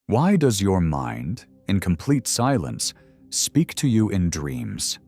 Why does your mind, in complete silence, speak to you in dreams?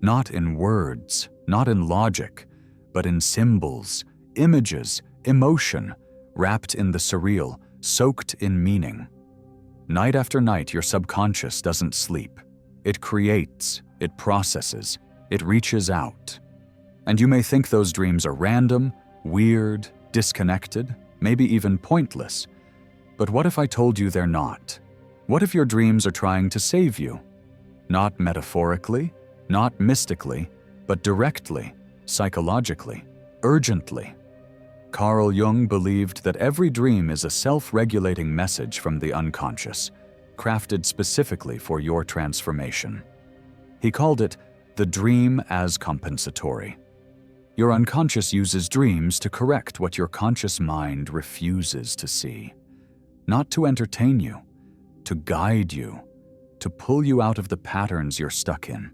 Not in words, not in logic, but in symbols, images, emotion, wrapped in the surreal, soaked in meaning. Night after night, your subconscious doesn't sleep. It creates, it processes, it reaches out. And you may think those dreams are random, weird, disconnected, maybe even pointless. But what if I told you they're not? What if your dreams are trying to save you? Not metaphorically, not mystically, but directly, psychologically, urgently. Carl Jung believed that every dream is a self-regulating message from the unconscious, crafted specifically for your transformation. He called it the dream as compensatory. Your unconscious uses dreams to correct what your conscious mind refuses to see. Not to entertain you, to guide you, to pull you out of the patterns you're stuck in,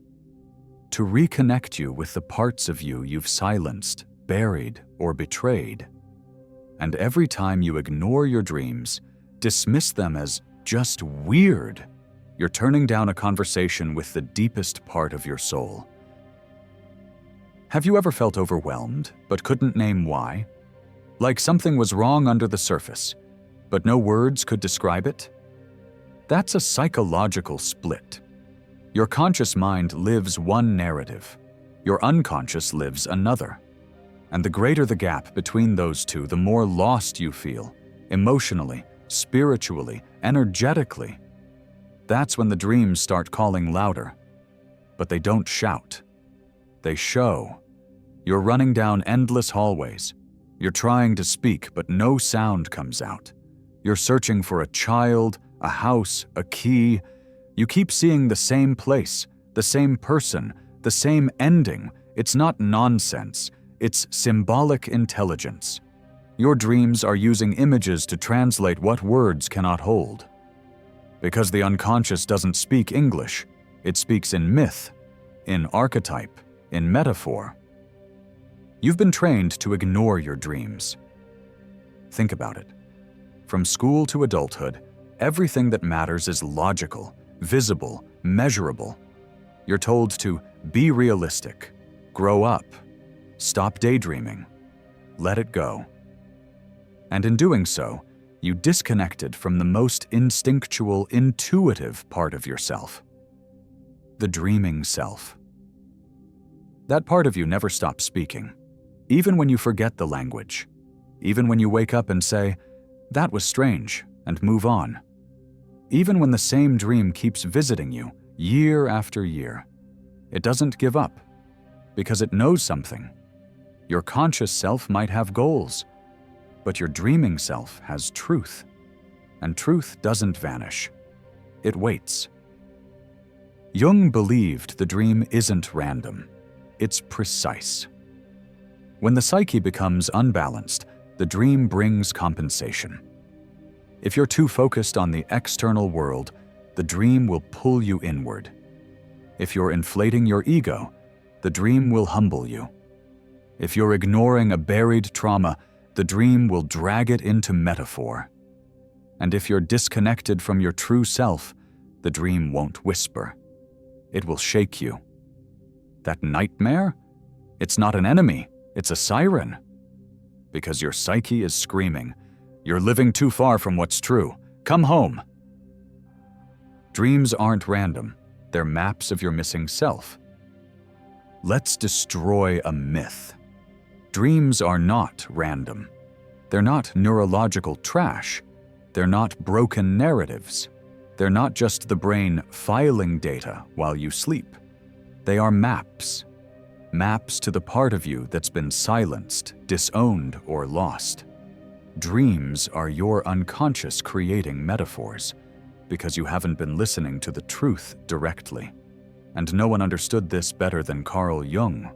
to reconnect you with the parts of you you've silenced, buried, or betrayed. And every time you ignore your dreams, dismiss them as just weird, you're turning down a conversation with the deepest part of your soul. Have you ever felt overwhelmed, but couldn't name why? Like something was wrong under the surface, but no words could describe it? That's a psychological split. Your conscious mind lives one narrative. Your unconscious lives another. And the greater the gap between those two, the more lost you feel, emotionally, spiritually, energetically. That's when the dreams start calling louder. But they don't shout. They show. You're running down endless hallways. You're trying to speak, but no sound comes out. You're searching for a child, a house, a key. You keep seeing the same place, the same person, the same ending. It's not nonsense. It's symbolic intelligence. Your dreams are using images to translate what words cannot hold. Because the unconscious doesn't speak English, it speaks in myth, in archetype, in metaphor. You've been trained to ignore your dreams. Think about it. From school to adulthood, everything that matters is logical, visible, measurable. You're told to be realistic, grow up, stop daydreaming, let it go. And in doing so, you disconnected from the most instinctual, intuitive part of yourself, the dreaming self. That part of you never stops speaking, even when you forget the language, even when you wake up and say, "That was strange," and move on. Even when the same dream keeps visiting you year after year, it doesn't give up because it knows something. Your conscious self might have goals, but your dreaming self has truth, and truth doesn't vanish. It waits. Jung believed the dream isn't random, it's precise. When the psyche becomes unbalanced, the dream brings compensation. If you're too focused on the external world, the dream will pull you inward. If you're inflating your ego, the dream will humble you. If you're ignoring a buried trauma, the dream will drag it into metaphor. And if you're disconnected from your true self, the dream won't whisper. It will shake you. That nightmare? It's not an enemy, it's a siren. Because your psyche is screaming, "You're living too far from what's true. Come home." Dreams aren't random. They're maps of your missing self. Let's destroy a myth. Dreams are not random. They're not neurological trash. They're not broken narratives. They're not just the brain filing data while you sleep. They are maps. Maps to the part of you that's been silenced, disowned, or lost. Dreams are your unconscious creating metaphors because you haven't been listening to the truth directly. And no one understood this better than Carl Jung.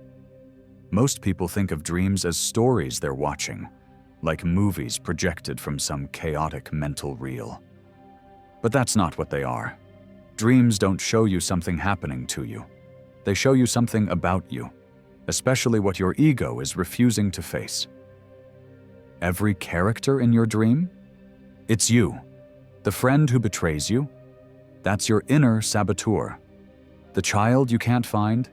Most people think of dreams as stories they're watching, like movies projected from some chaotic mental reel. But that's not what they are. Dreams don't show you something happening to you. They show you something about you, especially what your ego is refusing to face. Every character in your dream? It's you. The friend who betrays you? That's your inner saboteur. The child you can't find?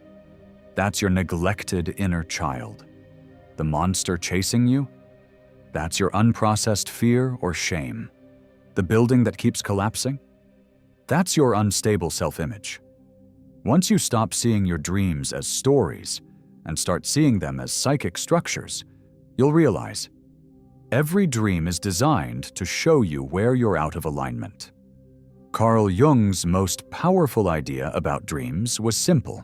That's your neglected inner child. The monster chasing you? That's your unprocessed fear or shame. The building that keeps collapsing? That's your unstable self-image. Once you stop seeing your dreams as stories and start seeing them as psychic structures, you'll realize every dream is designed to show you where you're out of alignment. Carl Jung's most powerful idea about dreams was simple.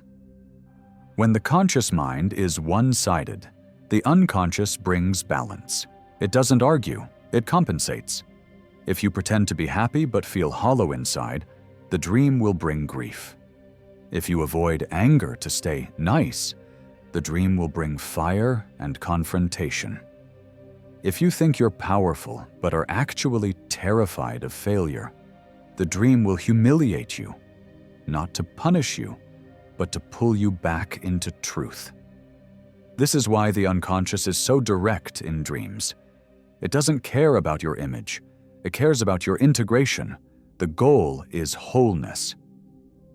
When the conscious mind is one-sided, the unconscious brings balance. It doesn't argue, it compensates. If you pretend to be happy but feel hollow inside, the dream will bring grief. If you avoid anger to stay nice, the dream will bring fire and confrontation. If you think you're powerful but are actually terrified of failure, the dream will humiliate you, not to punish you, but to pull you back into truth. This is why the unconscious is so direct in dreams. It doesn't care about your image. It cares about your integration. The goal is wholeness.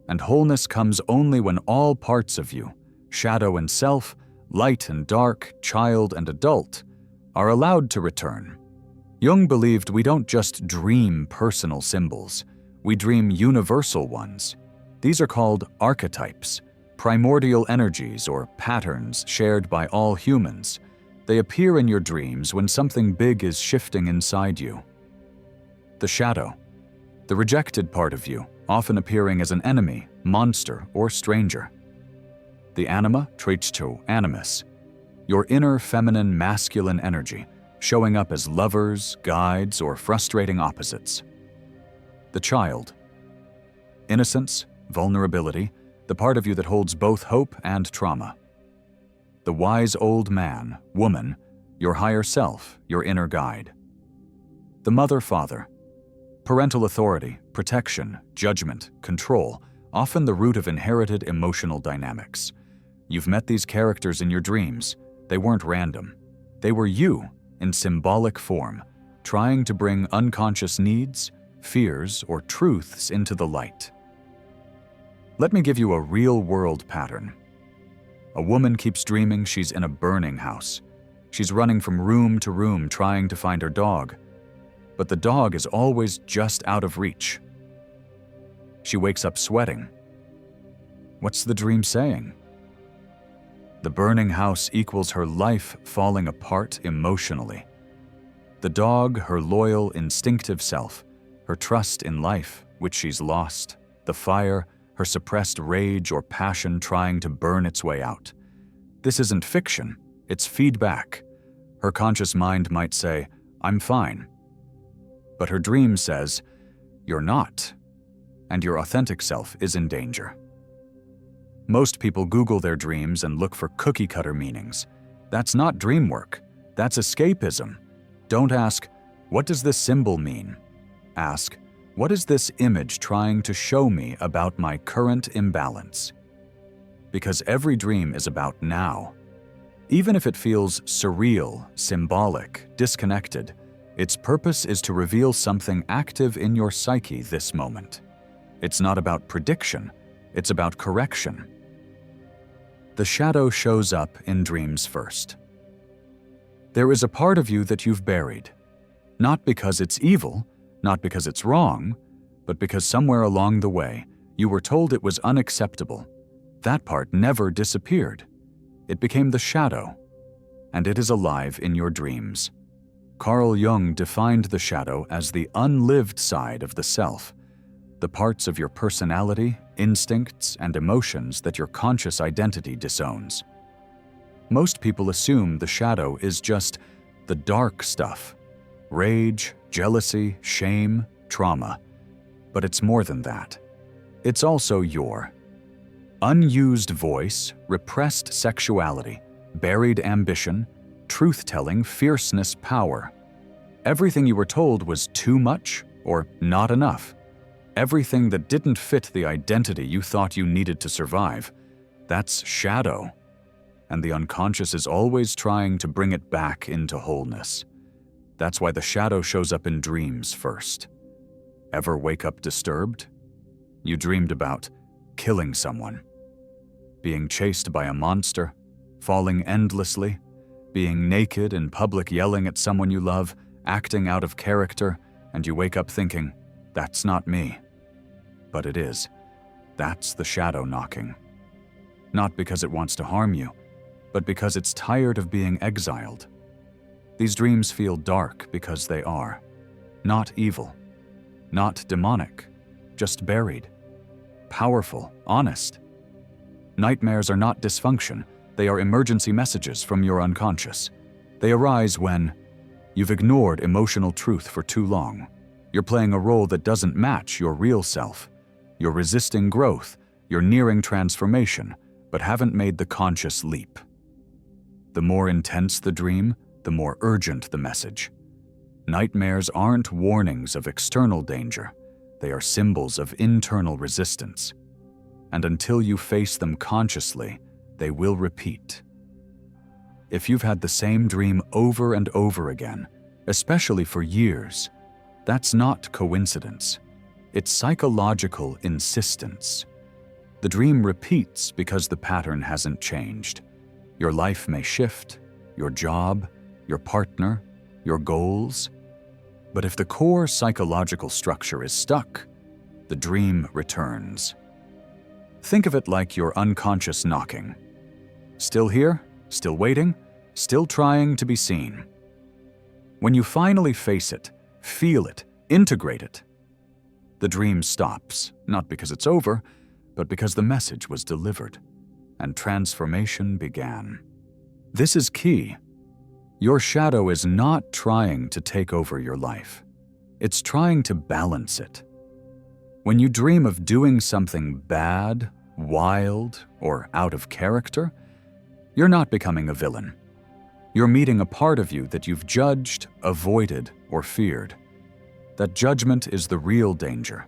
And wholeness comes only when all parts of you, shadow and self, light and dark, child and adult, are allowed to return. Jung believed we don't just dream personal symbols, we dream universal ones. These are called archetypes, primordial energies or patterns shared by all humans. They appear in your dreams when something big is shifting inside you. The shadow, the rejected part of you, often appearing as an enemy, monster, or stranger. The anima, to animus, your inner feminine masculine energy, showing up as lovers, guides, or frustrating opposites. The child, innocence, vulnerability, the part of you that holds both hope and trauma. The wise old man, woman, your higher self, your inner guide. The mother-father, parental authority, protection, judgment, control, often the root of inherited emotional dynamics. You've met these characters in your dreams. They weren't random. They were you, in symbolic form, trying to bring unconscious needs, fears, or truths into the light. Let me give you a real-world pattern. A woman keeps dreaming she's in a burning house. She's running from room to room trying to find her dog, but the dog is always just out of reach. She wakes up sweating. What's the dream saying? The burning house equals her life falling apart emotionally. The dog, her loyal, instinctive self, her trust in life, which she's lost. The fire, her suppressed rage or passion trying to burn its way out. This isn't fiction, it's feedback. Her conscious mind might say, "I'm fine." But her dream says, "You're not," and your authentic self is in danger. Most people Google their dreams and look for cookie-cutter meanings. That's not dream work, that's escapism. Don't ask, "What does this symbol mean?" Ask, "What is this image trying to show me about my current imbalance?" Because every dream is about now. Even if it feels surreal, symbolic, disconnected, its purpose is to reveal something active in your psyche this moment. It's not about prediction, it's about correction. The shadow shows up in dreams first. There is a part of you that you've buried, not because it's evil, not because it's wrong, but because somewhere along the way, you were told it was unacceptable. That part never disappeared. It became the shadow, and it is alive in your dreams. Carl Jung defined the shadow as the unlived side of the self, the parts of your personality, instincts, and emotions that your conscious identity disowns. Most people assume the shadow is just the dark stuff, rage, jealousy, shame, trauma. But it's more than that. It's also your unused voice, repressed sexuality, buried ambition, truth-telling, fierceness, power. Everything you were told was too much or not enough. Everything that didn't fit the identity you thought you needed to survive. That's shadow. And the unconscious is always trying to bring it back into wholeness. That's why the shadow shows up in dreams first. Ever wake up disturbed? You dreamed about killing someone, being chased by a monster, falling endlessly, being naked in public yelling at someone you love, acting out of character, and you wake up thinking, that's not me. But it is. That's the shadow knocking. Not because it wants to harm you, but because it's tired of being exiled. These dreams feel dark because they are. Not evil. Not demonic. Just buried. Powerful. Honest. Nightmares are not dysfunction. They are emergency messages from your unconscious. They arise when you've ignored emotional truth for too long. You're playing a role that doesn't match your real self. You're resisting growth. You're nearing transformation, but haven't made the conscious leap. The more intense the dream, the more urgent the message. Nightmares aren't warnings of external danger. They are symbols of internal resistance. And until you face them consciously, they will repeat. If you've had the same dream over and over again, especially for years, that's not coincidence. It's psychological insistence. The dream repeats because the pattern hasn't changed. Your life may shift, your job, your partner, your goals. But if the core psychological structure is stuck, the dream returns. Think of it like your unconscious knocking. Still here, still waiting, still trying to be seen. When you finally face it, feel it, integrate it, the dream stops, not because it's over, but because the message was delivered, and transformation began. This is key. Your shadow is not trying to take over your life. It's trying to balance it. When you dream of doing something bad, wild, or out of character, you're not becoming a villain. You're meeting a part of you that you've judged, avoided, or feared. That judgment is the real danger,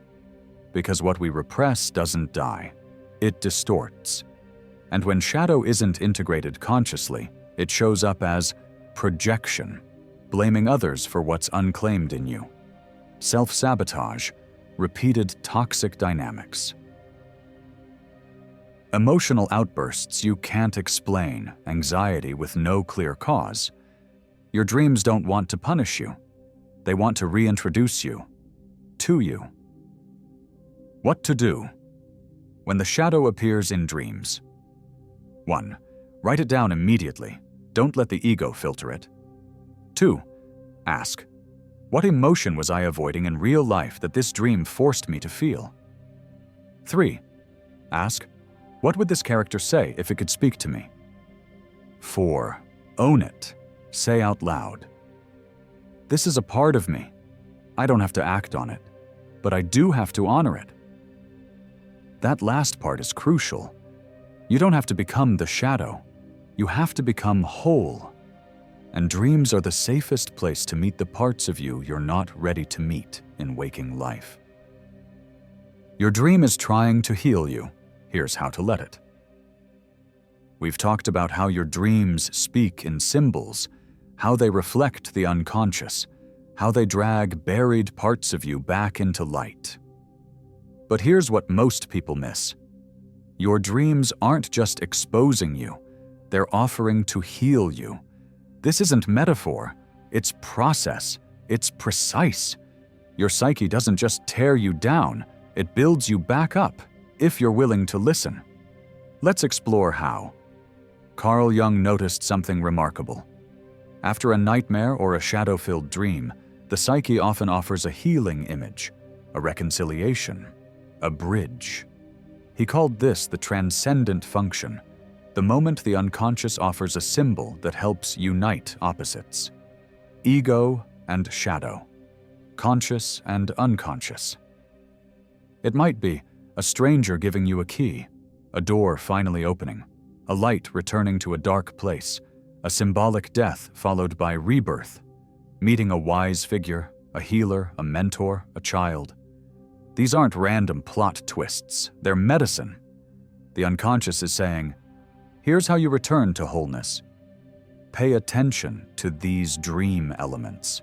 because what we repress doesn't die. It distorts. And when shadow isn't integrated consciously, it shows up as projection, blaming others for what's unclaimed in you, self-sabotage, repeated toxic dynamics. Emotional outbursts you can't explain, anxiety with no clear cause. Your dreams don't want to punish you. They want to reintroduce you to you. What to do when the shadow appears in dreams? 1. Write it down immediately. Don't let the ego filter it. 2. Ask, what emotion was I avoiding in real life that this dream forced me to feel? 3. Ask, what would this character say if it could speak to me? 4. Own it. Say out loud, this is a part of me. I don't have to act on it, but I do have to honor it. That last part is crucial. You don't have to become the shadow. You have to become whole. And dreams are the safest place to meet the parts of you you're not ready to meet in waking life. Your dream is trying to heal you. Here's how to let it. We've talked about how your dreams speak in symbols, how they reflect the unconscious, how they drag buried parts of you back into light. But here's what most people miss. Your dreams aren't just exposing you, they're offering to heal you. This isn't metaphor, it's process, it's precise. Your psyche doesn't just tear you down, it builds you back up, if you're willing to listen. Let's explore how. Carl Jung noticed something remarkable. After a nightmare or a shadow-filled dream, the psyche often offers a healing image, a reconciliation, a bridge. He called this the transcendent function, the moment the unconscious offers a symbol that helps unite opposites. Ego and shadow, conscious and unconscious. It might be a stranger giving you a key, a door finally opening, a light returning to a dark place, a symbolic death followed by rebirth, meeting a wise figure, a healer, a mentor, a child. These aren't random plot twists, they're medicine. The unconscious is saying, here's how you return to wholeness. Pay attention to these dream elements.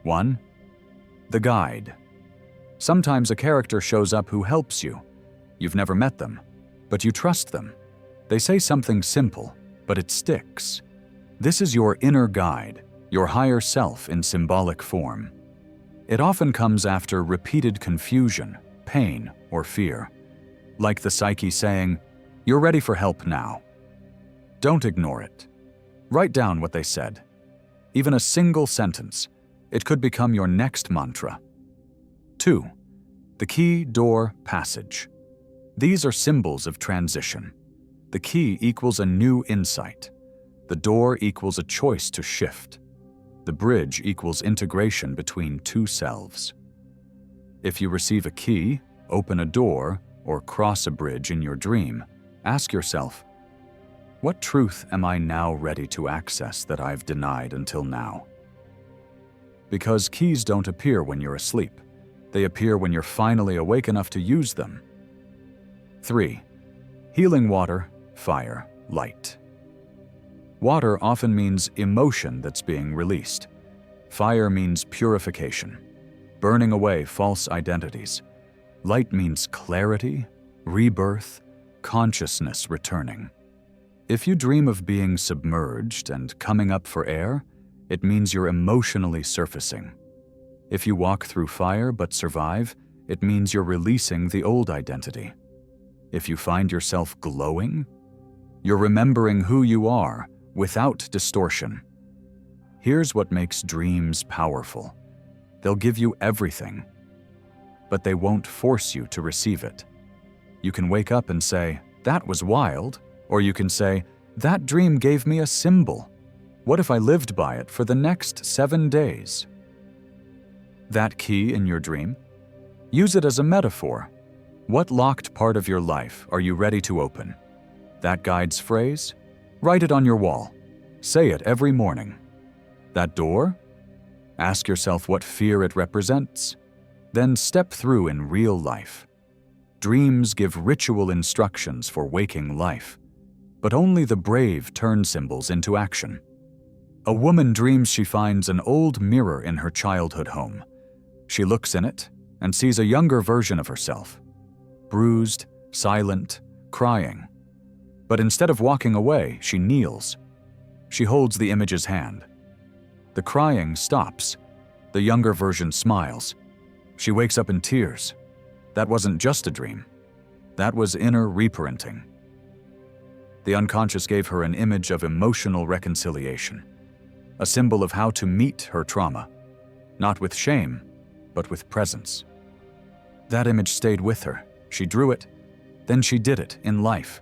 1. The guide. Sometimes a character shows up who helps you. You've never met them, but you trust them. They say something simple, but it sticks. This is your inner guide, your higher self in symbolic form. It often comes after repeated confusion, pain, or fear. Like the psyche saying, "You're ready for help now." Don't ignore it. Write down what they said. Even a single sentence. It could become your next mantra. 2. The key, door, passage. These are symbols of transition. The key equals a new insight. The door equals a choice to shift. The bridge equals integration between two selves. If you receive a key, open a door, or cross a bridge in your dream, ask yourself, what truth am I now ready to access that I've denied until now? Because keys don't appear when you're asleep. They appear when you're finally awake enough to use them. 3. Healing water, fire, light. Water often means emotion that's being released. Fire means purification, burning away false identities. Light means clarity, rebirth, consciousness returning. If you dream of being submerged and coming up for air, it means you're emotionally surfacing. If you walk through fire but survive, it means you're releasing the old identity. If you find yourself glowing, you're remembering who you are without distortion. Here's what makes dreams powerful. They'll give you everything, but they won't force you to receive it. You can wake up and say, "That was wild," or you can say, "That dream gave me a symbol. What if I lived by it for the next 7 days?" That key in your dream? Use it as a metaphor. What locked part of your life are you ready to open? That guide's phrase? Write it on your wall. Say it every morning. That door? Ask yourself what fear it represents. Then step through in real life. Dreams give ritual instructions for waking life, but only the brave turn symbols into action. A woman dreams she finds an old mirror in her childhood home. She looks in it and sees a younger version of herself, bruised, silent, crying. But instead of walking away, she kneels. She holds the image's hand. The crying stops. The younger version smiles. She wakes up in tears. That wasn't just a dream. That was inner reparenting. The unconscious gave her an image of emotional reconciliation, a symbol of how to meet her trauma, not with shame, but with presence. That image stayed with her. She drew it, then she did it in life.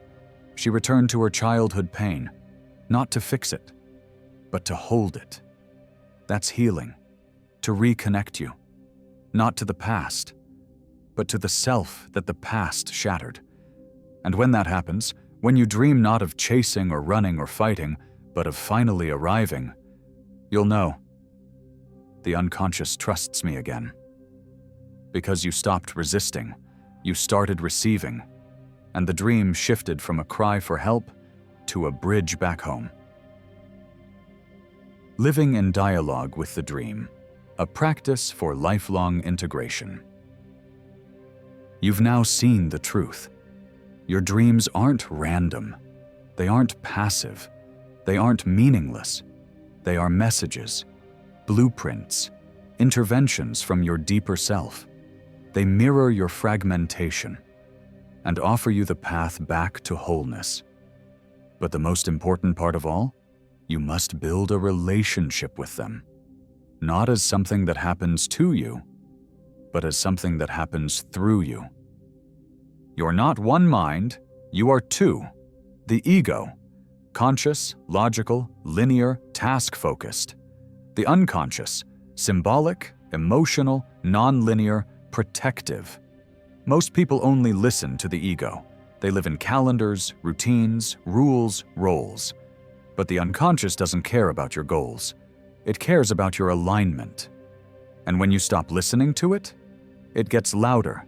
She returned to her childhood pain, not to fix it, but to hold it. That's healing, to reconnect you, not to the past, but to the self that the past shattered. And when that happens, when you dream not of chasing or running or fighting, but of finally arriving, you'll know, the unconscious trusts me again. Because you stopped resisting, you started receiving, and the dream shifted from a cry for help to a bridge back home. Living in dialogue with the dream, a practice for lifelong integration. You've now seen the truth. Your dreams aren't random. They aren't passive. They aren't meaningless. They are messages, blueprints, interventions from your deeper self. They mirror your fragmentation and offer you the path back to wholeness. But the most important part of all, you must build a relationship with them, not as something that happens to you, but as something that happens through you. You're not one mind, you are two. The ego, conscious, logical, linear, task-focused. The unconscious, symbolic, emotional, non-linear, protective. Most people only listen to the ego. They live in calendars, routines, rules, roles. But the unconscious doesn't care about your goals. It cares about your alignment. And when you stop listening to it, it gets louder.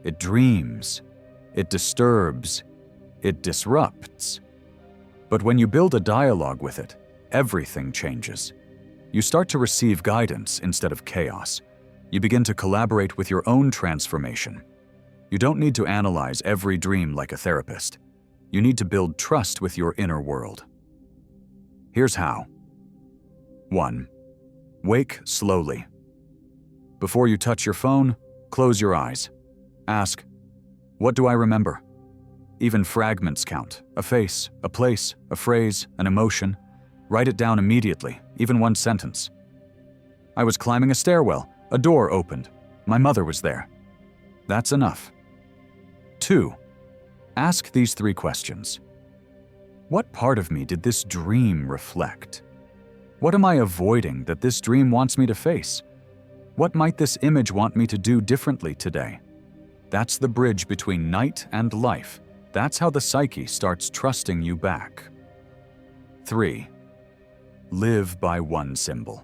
It dreams. It disturbs. It disrupts. But when you build a dialogue with it, everything changes. You start to receive guidance instead of chaos. You begin to collaborate with your own transformation. You don't need to analyze every dream like a therapist. You need to build trust with your inner world. Here's how. 1. Wake slowly. Before you touch your phone, close your eyes. Ask, what do I remember? Even fragments count. A face, a place, a phrase, an emotion. Write it down immediately, even one sentence. I was climbing a stairwell. A door opened. My mother was there. That's enough. 2. Ask these 3 questions. What part of me did this dream reflect? What am I avoiding that this dream wants me to face? What might this image want me to do differently today? That's the bridge between night and life. That's how the psyche starts trusting you back. 3. Live by one symbol.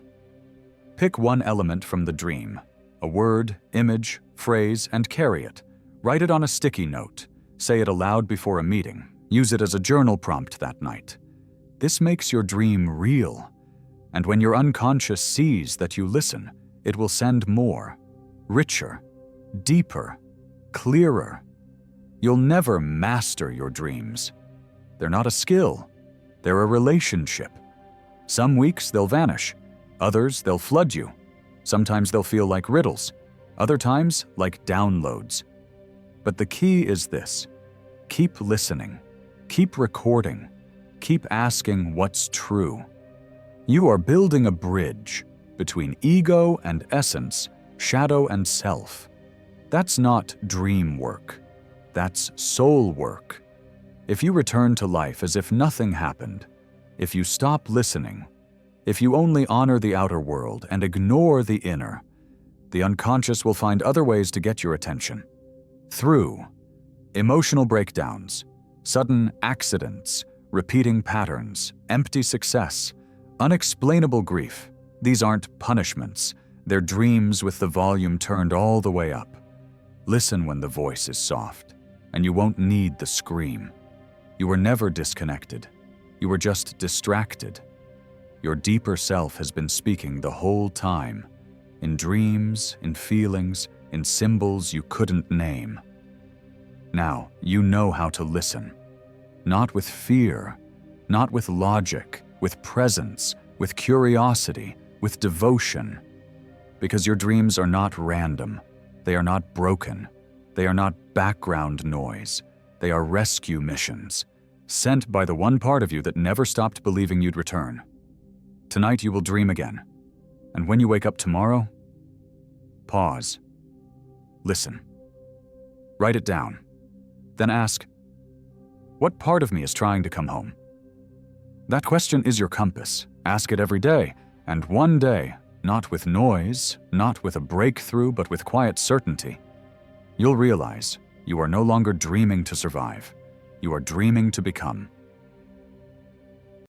Pick one element from the dream, a word, image, phrase, and carry it. Write it on a sticky note. Say it aloud before a meeting. Use it as a journal prompt that night. This makes your dream real. And when your unconscious sees that you listen, it will send more, richer, deeper, clearer. You'll never master your dreams. They're not a skill. They're a relationship. Some weeks they'll vanish. Others they'll flood you. Sometimes they'll feel like riddles. Other times like downloads. But the key is this. Keep listening. Keep recording. Keep asking what's true. You are building a bridge between ego and essence, shadow and self. That's not dream work. That's soul work. If you return to life as if nothing happened, if you stop listening, if you only honor the outer world and ignore the inner, the unconscious will find other ways to get your attention. Through emotional breakdowns, sudden accidents, repeating patterns, empty success, unexplainable grief. These aren't punishments. They're dreams with the volume turned all the way up. Listen when the voice is soft, and you won't need the scream. You were never disconnected. You were just distracted. Your deeper self has been speaking the whole time, in dreams, in feelings, in symbols you couldn't name. Now, you know how to listen. Not with fear, not with logic, with presence, with curiosity, with devotion. Because your dreams are not random. They are not broken. They are not background noise. They are rescue missions, sent by the one part of you that never stopped believing you'd return. Tonight you will dream again. And when you wake up tomorrow, pause. Listen. Write it down. Then ask, what part of me is trying to come home? That question is your compass. Ask it every day, and one day, not with noise, not with a breakthrough, but with quiet certainty, you'll realize you are no longer dreaming to survive. You are dreaming to become.